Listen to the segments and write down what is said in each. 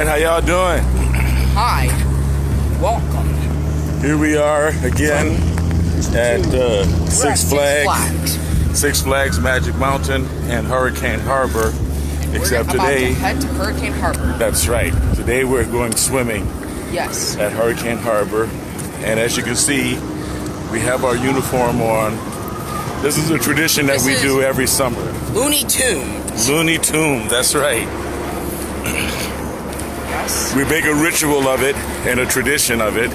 right, how y'all doing? Hi, welcome. Here we are again at Six Flags Magic Mountain and Hurricane Harbor. Except We're about today, to head to Hurricane Harbor. that's right. Today we're going swimming Yes. at Hurricane Harbor, and as you can see, we have our uniform on. This is a tradition that we do every summer. Looney Tunes. Looney Tune, that's right. Yes. We make a ritual of it and a tradition of it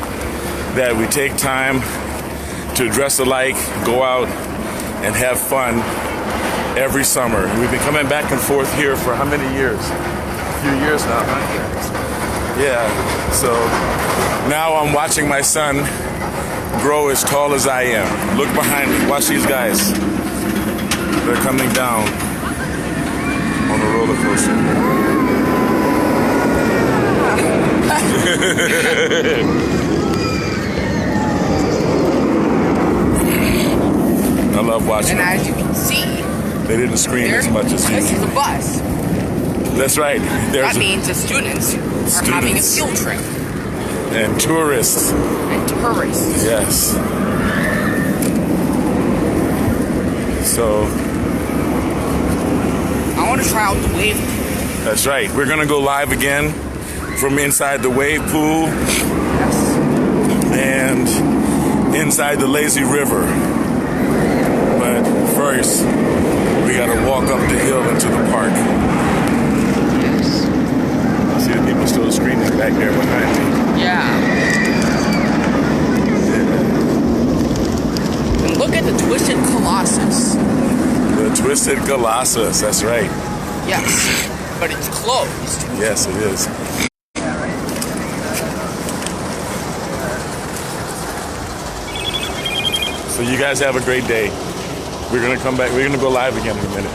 that we take time to dress alike, go out, and have fun every summer. And we've been coming back and forth here for how many years? A few years now, huh? Yeah. So now I'm watching my son grow as tall as I am. Look behind me. Watch these guys. They're coming down on a roller coaster. I love watching And them. as you can see, They didn't scream as much as this is you. a bus. That's right. There's That means the students are having a field trip. and tourists. And tourists. Yes. So I want to try out the wave. that's right. We're gonna go live again from inside the wave pool Yes. and inside the lazy river. But first, we gotta walk up the hill into the park. Yes. I see the people still screaming back there behind me. Yeah. And look at the Twisted Colossus. The Twisted Colossus, that's right. Yes. But it's closed. Yes, it is. So you guys have a great day. We're gonna come back. We're gonna go live again in a minute.